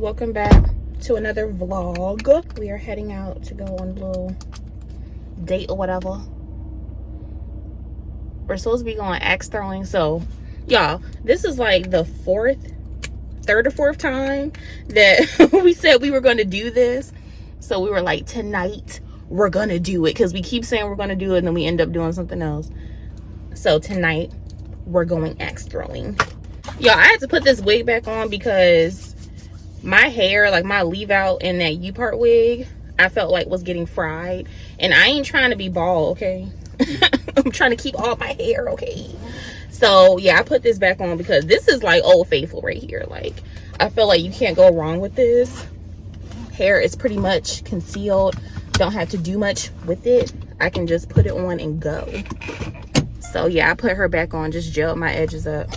welcome back to another vlog. We are heading out to go on a little date or whatever. We're supposed to be going axe throwing. So y'all, this is like the third or fourth time that we said we were going to do this. So we were like, tonight we're gonna do it, because we keep saying we're gonna do it and then we end up doing something else. So tonight we're going axe throwing. Y'all, I had to put this wig back on because my hair, like my leave out in that U-part wig, I felt like was getting fried. And I ain't trying to be bald, okay? I'm trying to keep all my hair, okay? So yeah, I put this back on because this is like Old Faithful right here. Like, I feel like you can't go wrong with this. Hair is pretty much concealed. Don't have to do much with it. I can just put it on and go. So yeah, I put her back on, just gelled my edges up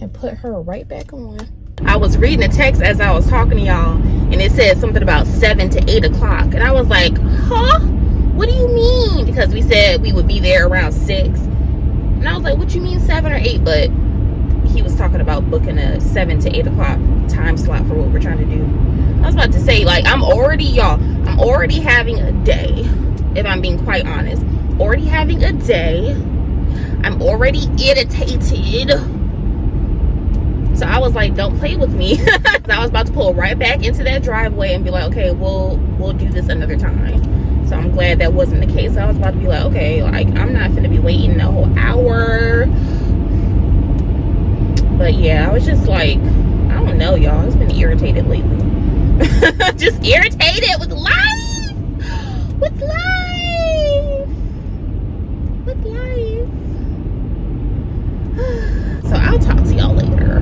and put her right back on. I was reading the text as I was talking to y'all, and it said something about 7 to 8 o'clock. And I was like, huh? What do you mean? Because we said we would be there around 6. And I was like, what you mean 7 or 8? But he was talking about booking a 7 to 8 o'clock time slot for what we're trying to do. I was about to say, like, I'm already having a day, if I'm being quite honest. Already having a day. I'm already irritated. So I was like, don't play with me. I was about to pull right back into that driveway and be like, okay, we'll do this another time. So I'm glad that wasn't the case. I was about to be like, okay, like, I'm not gonna be waiting a whole hour. But yeah, I was just like, I don't know, y'all. I've been irritated lately. Just irritated with life. With life. With life. So I'll talk to y'all later.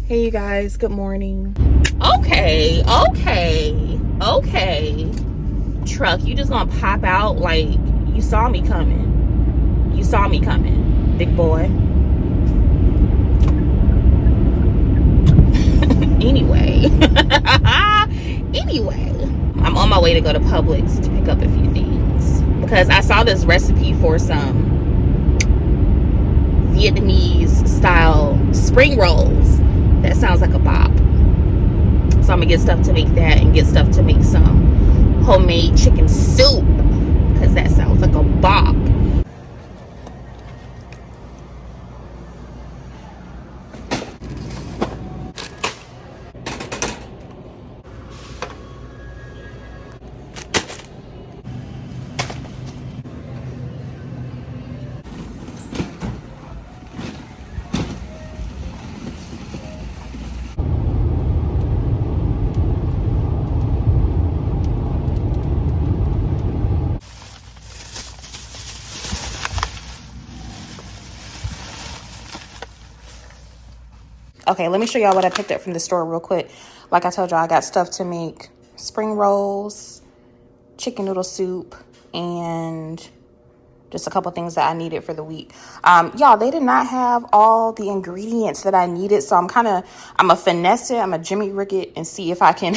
Hey you guys, good morning. Okay. Truck, you just gonna pop out like you saw me coming. You saw me coming, big boy. Anyway. I'm on my way to go to Publix to pick up a few things because I saw this recipe for some Vietnamese style spring rolls. That sounds like a bop. So I'm gonna get stuff to make that and get stuff to make some homemade chicken soup because that sounds like a bop. Okay, let me show y'all what I picked up from the store real quick. Like I told y'all, I got stuff to make spring rolls, chicken noodle soup, and just a couple things that I needed for the week. Y'all, they did not have all the ingredients that I needed, so I'm gonna finesse it. I'm gonna Jimmy Rick it and see if I can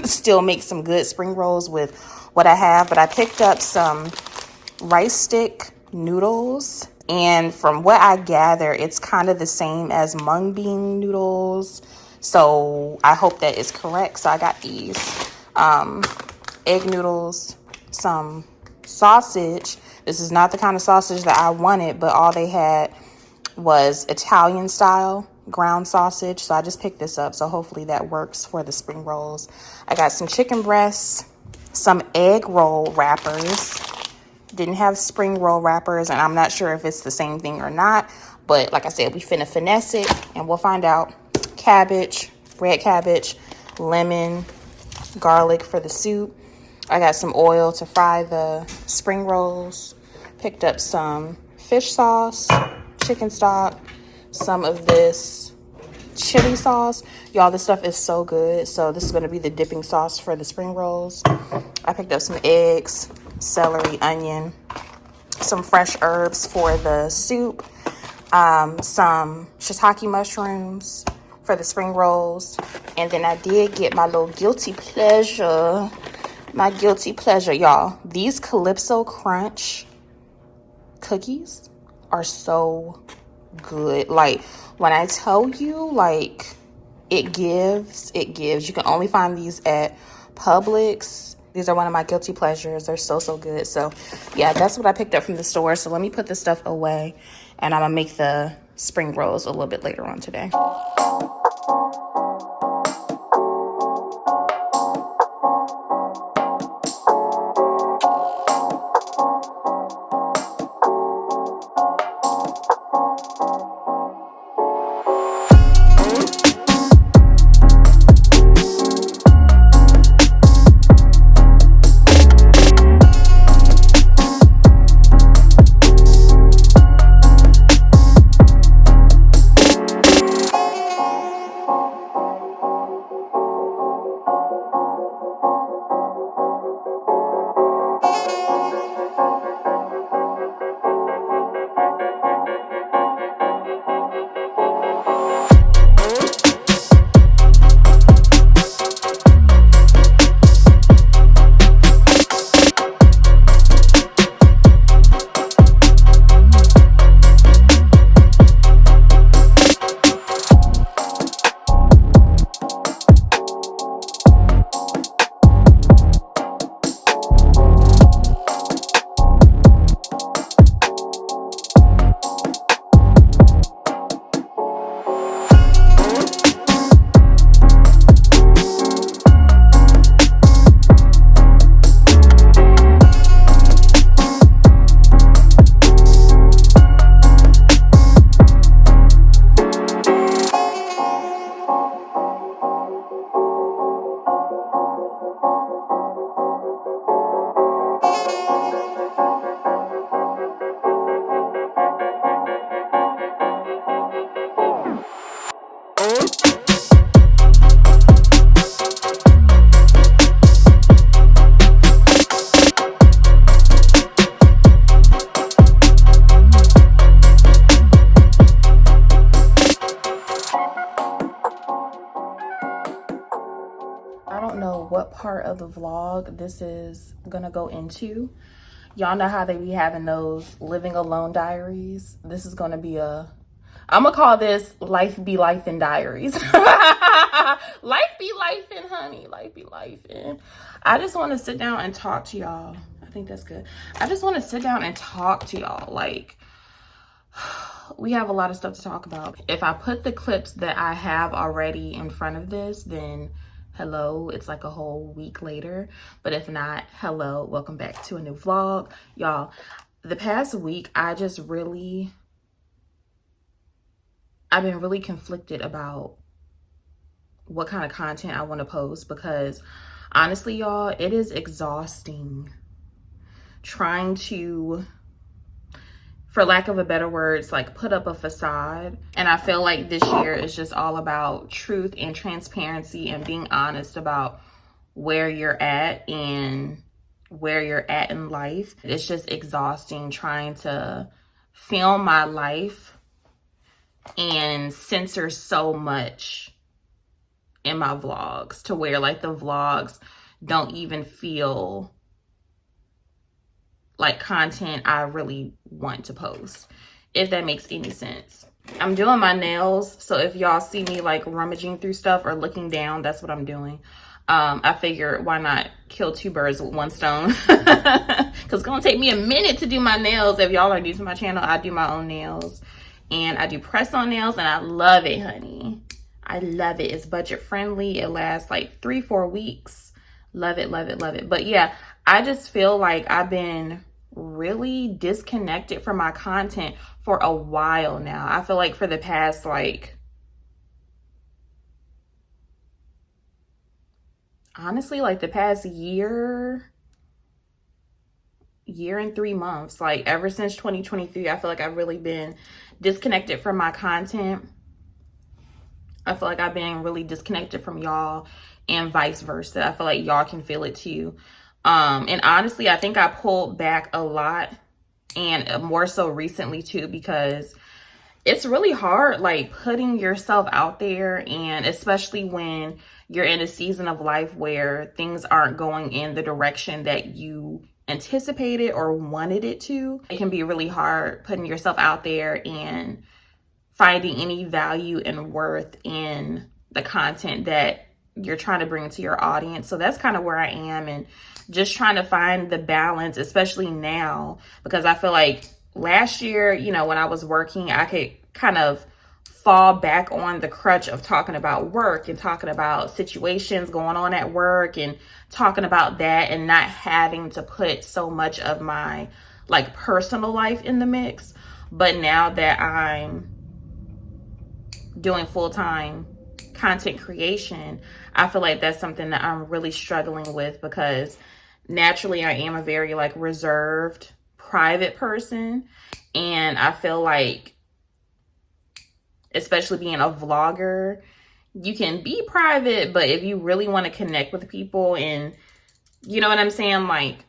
still make some good spring rolls with what I have. But I picked up some rice stick noodles, and from what I gather, it's kind of the same as mung bean noodles, so I hope that is correct. So I got these egg noodles, some sausage This is not the kind of sausage that I wanted, but all they had was Italian style ground sausage. So I just picked this up. So hopefully that works for the spring rolls. I got some chicken breasts, some egg roll wrappers. Didn't have spring roll wrappers, and I'm not sure if it's the same thing or not. But like I said, we finna finesse it and we'll find out. Cabbage, red cabbage, lemon, garlic for the soup. I got some oil to fry the spring rolls. Picked up some fish sauce, chicken stock, some of this chili sauce. Y'all, this stuff is so good. So this is going to be the dipping sauce for the spring rolls. I picked up some eggs, celery, onion, some fresh herbs for the soup, some shiitake mushrooms for the spring rolls. And then I did get my little guilty pleasure. My guilty pleasure, y'all. These Calypso Crunch cookies are so good. Like, when I tell you, like, it gives. You can only find these at Publix. These are one of my guilty pleasures. They're so, so good. So, yeah, that's what I picked up from the store. So let me put this stuff away, and I'm going to make the spring rolls a little bit later on today. I don't know what part of the vlog this is gonna go into. Y'all know how they be having those living alone diaries. This is gonna be I'm gonna call this life be life in diaries. Life be life in, honey. Life be life in. I just want to sit down and talk to y'all. I think that's good. I just want to sit down and talk to y'all. Like, we have a lot of stuff to talk about. If I put the clips that I have already in front of this, then hello, it's like a whole week later. But if not, hello, welcome back to a new vlog. Y'all, the past week, I've been really conflicted about what kind of content I want to post, because honestly, y'all, it is exhausting trying to, for lack of a better words, like put up a facade. And I feel like this year is just all about truth and transparency and being honest about where you're at and where you're at in life. It's just exhausting trying to film my life and censor so much in my vlogs to where like the vlogs don't even feel like content I really want to post, if that makes any sense. I'm doing my nails, so if y'all see me like rummaging through stuff or looking down, that's what I'm doing. I figured why not kill two birds with one stone, because it's gonna take me a minute to do my nails. If y'all are new to my channel, I do my own nails, and I do press on nails, and I love it, honey. I love it. It's budget friendly. It lasts like 3-4 weeks. Love it, love it, love it. But yeah, I just feel like I've been really disconnected from my content for a while now. I feel like for the past like, honestly, like the past year and 3 months, like ever since 2023, I feel like I've really been disconnected from my content. I feel like I've been really disconnected from y'all and vice versa. I feel like y'all can feel it too. And honestly, I think I pulled back a lot, and more so recently too, because it's really hard like putting yourself out there, and especially when you're in a season of life where things aren't going in the direction that you anticipated or wanted it to. It can be really hard putting yourself out there and finding any value and worth in the content that you're trying to bring to your audience. So that's kind of where I am, and just trying to find the balance, especially now, because I feel like last year, you know, when I was working, I could kind of fall back on the crutch of talking about work and talking about situations going on at work and talking about that, and not having to put so much of my like personal life in the mix. But now that I'm doing full-time content creation, I feel like that's something that I'm really struggling with, because naturally I am a very like reserved, private person, and I feel like, especially being a vlogger, you can be private, but if you really want to connect with people and, you know what I'm saying, like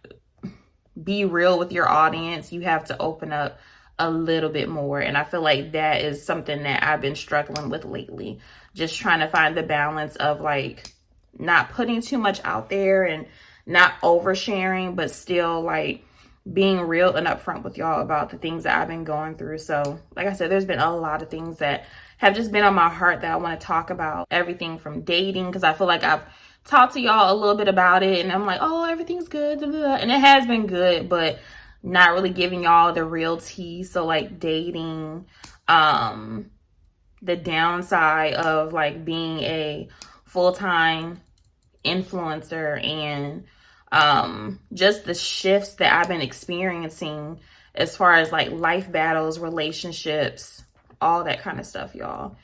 be real with your audience, you have to open up a little bit more. And I feel like that is something that I've been struggling with lately, just trying to find the balance of like not putting too much out there and not oversharing, but still like being real and upfront with y'all about the things that I've been going through. So like I said, there's been a lot of things that have just been on my heart that I want to talk about. Everything from dating, because I feel like I've talked to y'all a little bit about it, and I'm like, oh, everything's good, blah, blah, blah. And it has been good, but not really giving y'all the real tea. So like dating, the downside of like being a full-time influencer, and just the shifts that I've been experiencing as far as like life battles, relationships, all that kind of stuff, y'all.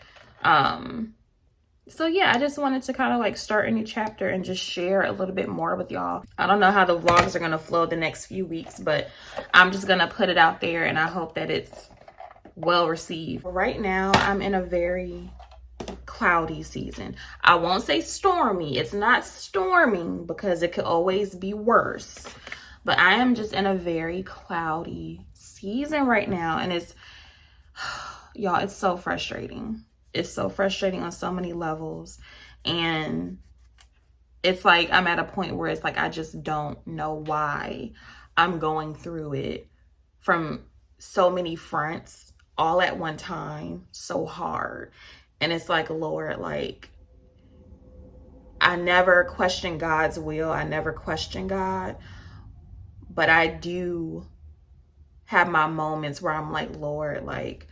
So yeah, I just wanted to kind of like start a new chapter and just share a little bit more with y'all. I don't know how the vlogs are going to flow the next few weeks, but I'm just going to put it out there, and I hope that it's well received. Right now, I'm in a very cloudy season. I won't say stormy. It's not storming, because it could always be worse. But I am just in a very cloudy season right now, and it's, y'all, it's so frustrating. It's so frustrating on so many levels. And it's like I'm at a point where it's like I just don't know why I'm going through it from so many fronts all at one time, so hard. And it's like, Lord, like, I never question God's will. I never question God. But I do have my moments where I'm like, Lord, like,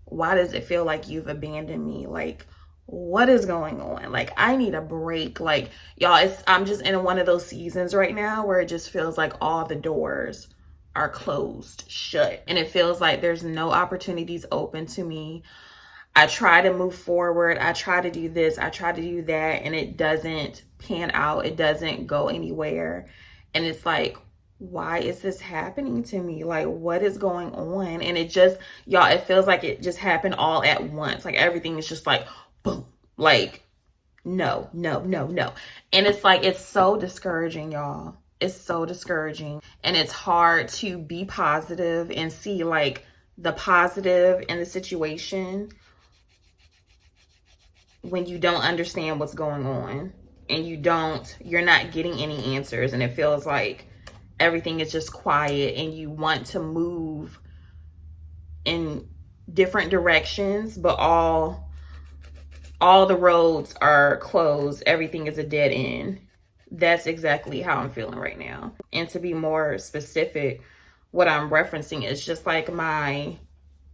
why does it feel like you've abandoned me? Like, what is going on? Like, I need a break. Like, y'all, I'm just in one of those seasons right now where it just feels like all the doors are closed shut, and it feels like there's no opportunities open to me. I try to move forward. I try to do this. I try to do that, and it doesn't pan out. It doesn't go anywhere. And it's like, why is this happening to me? Like, what is going on? And it just, y'all, it feels like it just happened all at once. Like, everything is just like, boom, like, no, no, no, no. And it's like, it's so discouraging, y'all. It's so discouraging. And it's hard to be positive and see like the positive in the situation when you don't understand what's going on, and you're not getting any answers, and it feels like everything is just quiet, and you want to move and different directions, but all the roads are closed. Everything is a dead end. That's exactly how I'm feeling right now. And to be more specific, what I'm referencing is just like my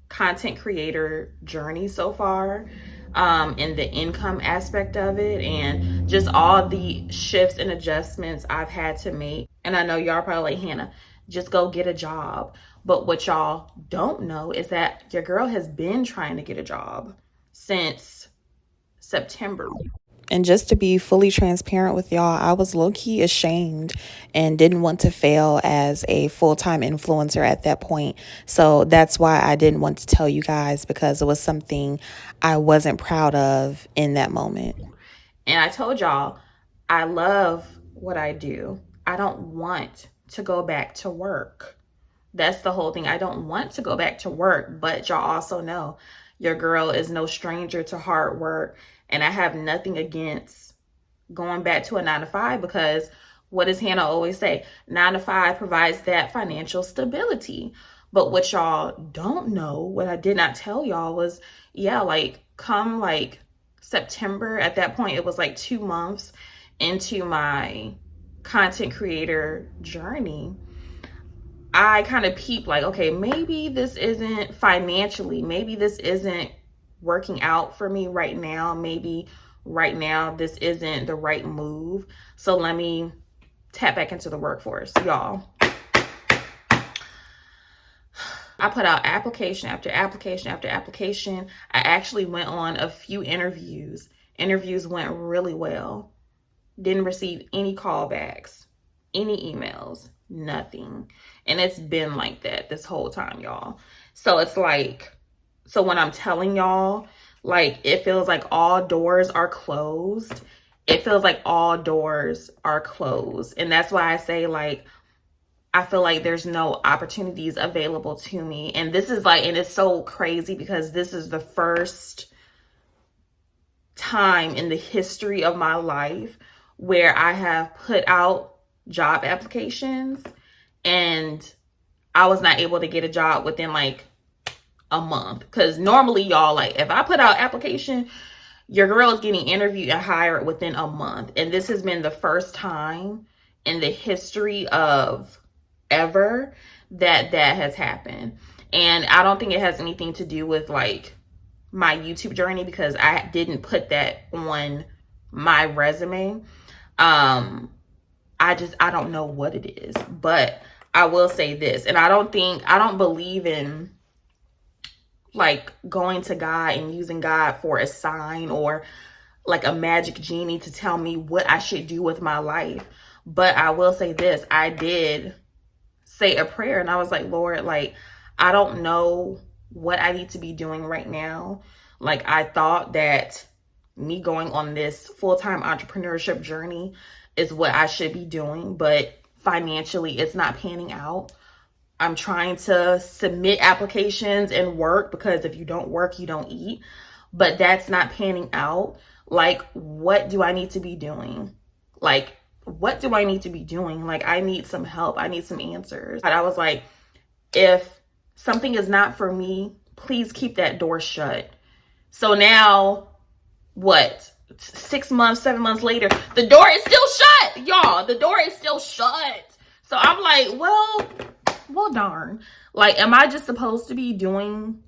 content creator journey so far, and the income aspect of it, and just all the shifts and adjustments I've had to make. And I know y'all probably like, Hannah, just go get a job. But what y'all don't know is that your girl has been trying to get a job since September. And just to be fully transparent with y'all, I was low-key ashamed and didn't want to fail as a full-time influencer at that point. So that's why I didn't want to tell you guys, because it was something I wasn't proud of in that moment. And I told y'all, I love what I do. I don't want to go back to work. That's the whole thing. I don't want to go back to work, but y'all also know your girl is no stranger to hard work. And I have nothing against going back to a 9-to-5, because what does Hannah always say? 9-to-5 provides that financial stability. But what y'all don't know, what I did not tell y'all was, yeah, like come like September, at that point, it was like 2 months into my content creator journey, I kind of peeped like, okay, maybe this isn't financially, maybe this isn't working out for me right now. Maybe right now this isn't the right move. So let me tap back into the workforce, y'all. I put out application after application after application. I actually went on a few interviews. Interviews went really well. Didn't receive any callbacks, any emails, nothing. And it's been like that this whole time, y'all. So it's like, so when I'm telling y'all, like, it feels like all doors are closed. It feels like all doors are closed. And that's why I say, like, I feel like there's no opportunities available to me. And this is like, and it's so crazy because this is the first time in the history of my life where I have put out job applications and I was not able to get a job within like a month. Because normally, y'all, like, if I put out application, your girl is getting interviewed and hired within a month. And this has been the first time in the history of ever that has happened. And I don't think it has anything to do with like my YouTube journey, because I didn't put that on my resume. I don't know what it is, but I will say this, and I don't believe in like going to God and using God for a sign or like a magic genie to tell me what I should do with my life. But I will say this, I did say a prayer and I was like, Lord, like, I don't know what I need to be doing right now. Like, I thought that me going on this full-time entrepreneurship journey is what I should be doing, but financially it's not panning out. I'm trying to submit applications and work, because if you don't work, you don't eat, but that's not panning out. Like, what do I need to be doing? Like, what do I need to be doing? Like, I need some help. I need some answers. And I was like, if something is not for me, please keep that door shut. So now, what? 6 months, 7 months later, the door is still shut, y'all. The door is still shut. So I'm like, well, darn. Like, am I just supposed to be doing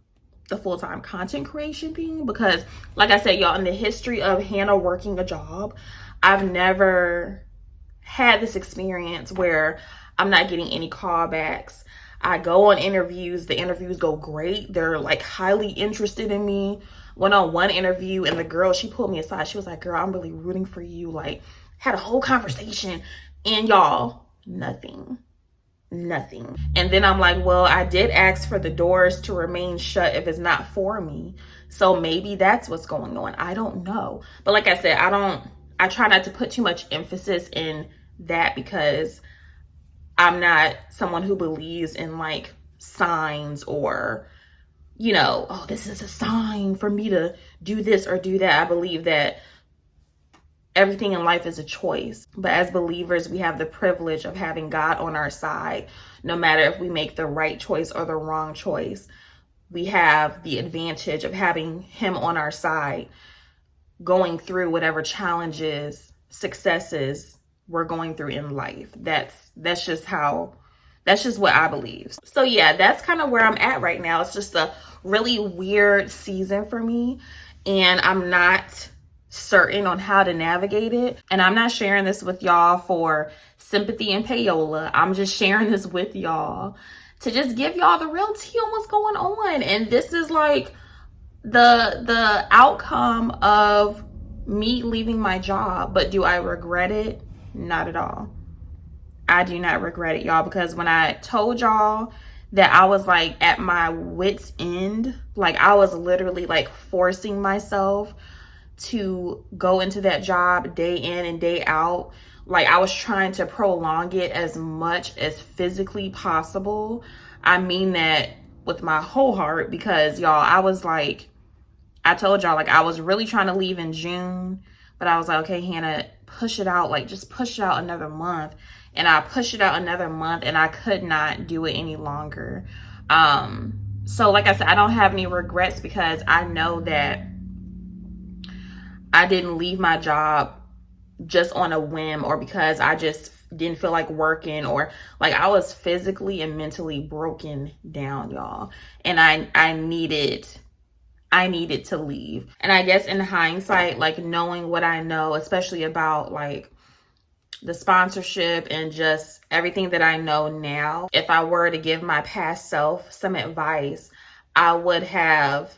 the full-time content creation thing? Because, like I said, y'all, in the history of Hannah working a job, I've never had this experience where I'm not getting any callbacks. I go on interviews. The interviews go great. They're like highly interested in me. Went on one interview and the girl, she pulled me aside. She was like, girl, I'm really rooting for you. Like, had a whole conversation. And y'all, nothing. And then I'm like, well, I did ask for the doors to remain shut if it's not for me. So maybe that's what's going on. I don't know. But like I said, I try not to put too much emphasis in that, because I'm not someone who believes in like signs or, you know, oh, this is a sign for me to do this or do that. I believe that everything in life is a choice. But as believers, we have the privilege of having God on our side, no matter if we make the right choice or the wrong choice. we have the advantage of having him on our side, going through whatever challenges, successes we're going through in life. That's just what I believe. So yeah, that's kind of where I'm at right now. It's just a really weird season for me, and I'm not certain on how to navigate it. And I'm not sharing this with y'all for sympathy and payola. I'm just sharing this with y'all to just give y'all the real tea on what's going on. And this is like the outcome of me leaving my job. But do I regret it? Not at all. I do not regret it, y'all, because when I told y'all that I was like at my wit's end, like I was literally like forcing myself to go into that job day in and day out. Like I was trying to prolong it as much as physically possible. I mean that with my whole heart, because y'all, I was like, I told y'all, like I was really trying to leave in June, but I was like, okay, Hannah, push it out, like just push it out another month. And I pushed it out another month, and I could not do it any longer. So like I said, I don't have any regrets, because I know that I didn't leave my job just on a whim, or because I just didn't feel like working, or like I was physically and mentally broken down, y'all. And I needed to leave. And I guess in hindsight, like knowing what I know, especially about like the sponsorship and just everything that I know now, if I were to give my past self some advice, I would have,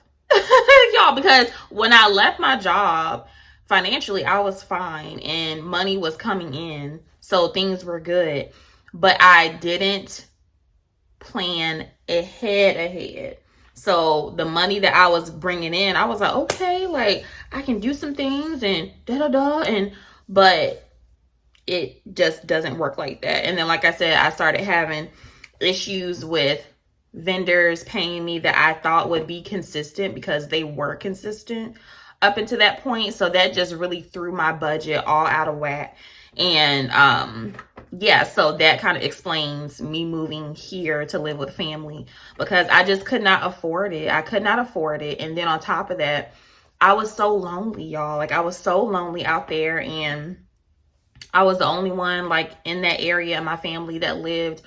y'all, because when I left my job, financially, I was fine and money was coming in. So things were good, but I didn't plan ahead. So the money that I was bringing in, I was like, okay, like I can do some things and but it just doesn't work like that. And then, like I said, I started having issues with vendors paying me that I thought would be consistent, because they were consistent up until that point. So that just really threw my budget all out of whack. And yeah, so that kind of explains me moving here to live with family, because I just could not afford it. I could not afford it. And then on top of that, I was so lonely, y'all. Like I was so lonely out there, and I was the only one like in that area in my family that lived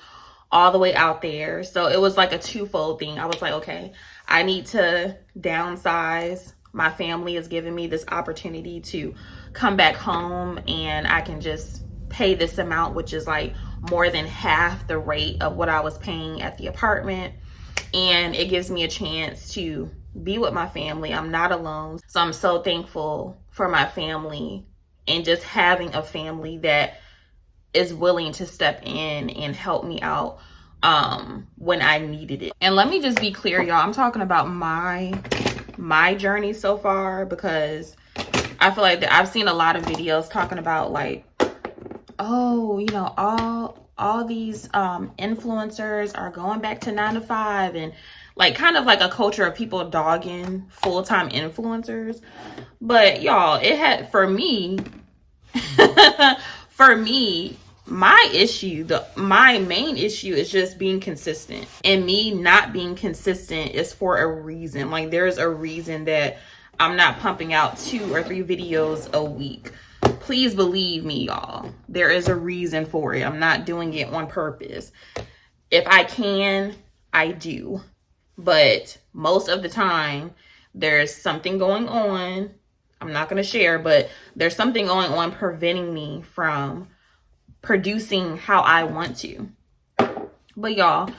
all the way out there. So it was like a twofold thing. I was like, okay, I need to downsize. My family is giving me this opportunity to come back home, and I can just pay this amount, which is like more than half the rate of what I was paying at the apartment. And it gives me a chance to be with my family. I'm not alone. So I'm so thankful for my family, and just having a family that is willing to step in and help me out when I needed it. And let me just be clear, y'all, I'm talking about my journey so far, because I feel like I've seen a lot of videos talking about like, oh, you know, all these influencers are going back to 9 to 5, and like kind of like a culture of people dogging full-time influencers. But y'all, it had, for me, my main issue is just being consistent. And me not being consistent is for a reason. Like there's a reason that I'm not pumping out 2 or 3 videos a week. Please believe me, y'all. There is a reason for it. I'm not doing it on purpose. If I can, I do. But most of the time, there's something going on. I'm not going to share, but there's something going on preventing me from producing how I want to. But y'all,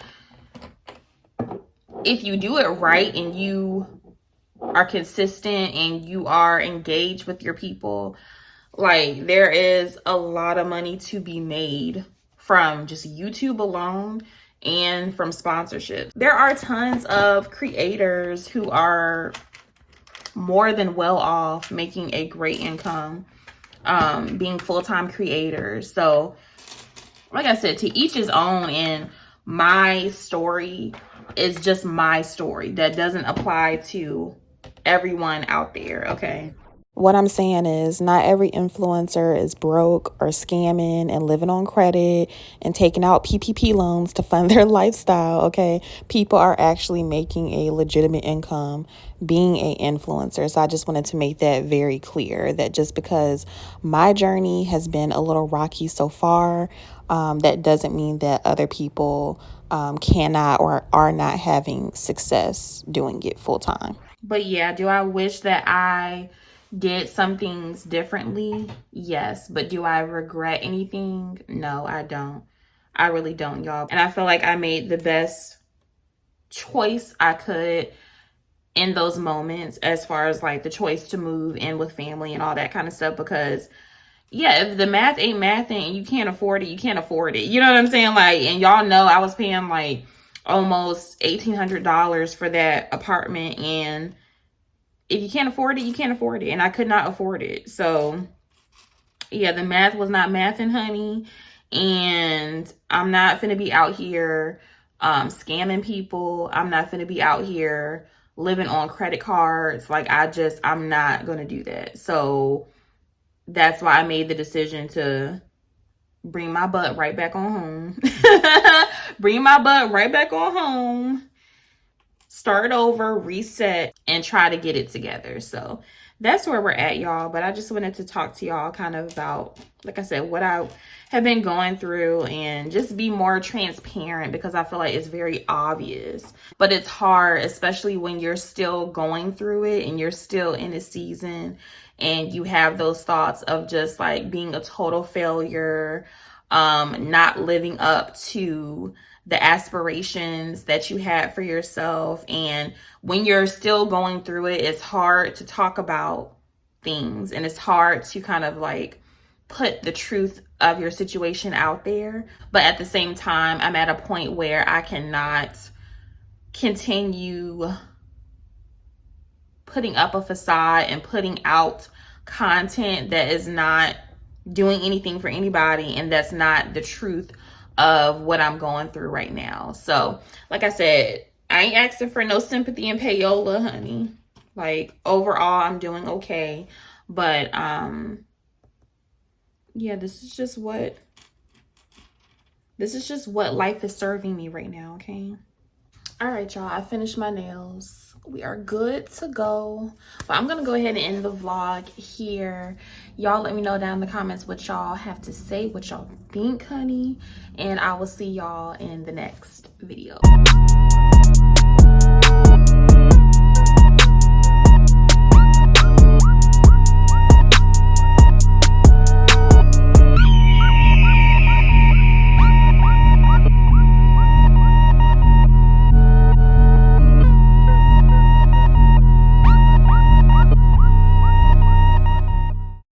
if you do it right and you are consistent and you are engaged with your people, like there is a lot of money to be made from just YouTube alone and from sponsorships. There are tons of creators who are more than well off, making a great income, being full-time creators. So like I said, to each his own, and my story is just my story. That doesn't apply to everyone out there, okay? What I'm saying is, not every influencer is broke or scamming and living on credit and taking out PPP loans to fund their lifestyle, okay? People are actually making a legitimate income being an influencer. So I just wanted to make that very clear, that just because my journey has been a little rocky so far, that doesn't mean that other people cannot or are not having success doing it full time. But yeah, do I wish that I did some things differently? Yes. But do I regret anything? No, I don't. I really don't, y'all. And I feel like I made the best choice I could in those moments, as far as like the choice to move in with family and all that kind of stuff. Because yeah, if the math ain't mathing and you can't afford it, you can't afford it. You know what I'm saying? Like, and y'all know I was paying like almost $1,800 for that apartment, and if you can't afford it, you can't afford it. And I could not afford it. So yeah, the math was not mathing, honey. And I'm not finna be out here scamming people. I'm not finna be out here living on credit cards. Like, I'm not gonna do that. So that's why I made the decision to bring my butt right back on home. Bring my butt right back on home. Start over, reset, and try to get it together. So that's where we're at, y'all. But I just wanted to talk to y'all kind of about, like I said, what I have been going through, and just be more transparent, because I feel like it's very obvious. But it's hard, especially when you're still going through it and you're still in a season and you have those thoughts of just like being a total failure, not living up to the aspirations that you had for yourself. And when you're still going through it, it's hard to talk about things, and it's hard to kind of like put the truth of your situation out there. But at the same time, I'm at a point where I cannot continue putting up a facade and putting out content that is not doing anything for anybody, and that's not the truth of what I'm going through right now. So like I said, I ain't asking for no sympathy and payola, honey. Like, overall, I'm doing okay. But yeah, this is just what life is serving me right now, okay? All right, y'all, I finished my nails. We are good to go. But I'm gonna go ahead and end the vlog here. Y'all let me know down in the comments what y'all have to say, what y'all think, honey. And I will see y'all in the next video.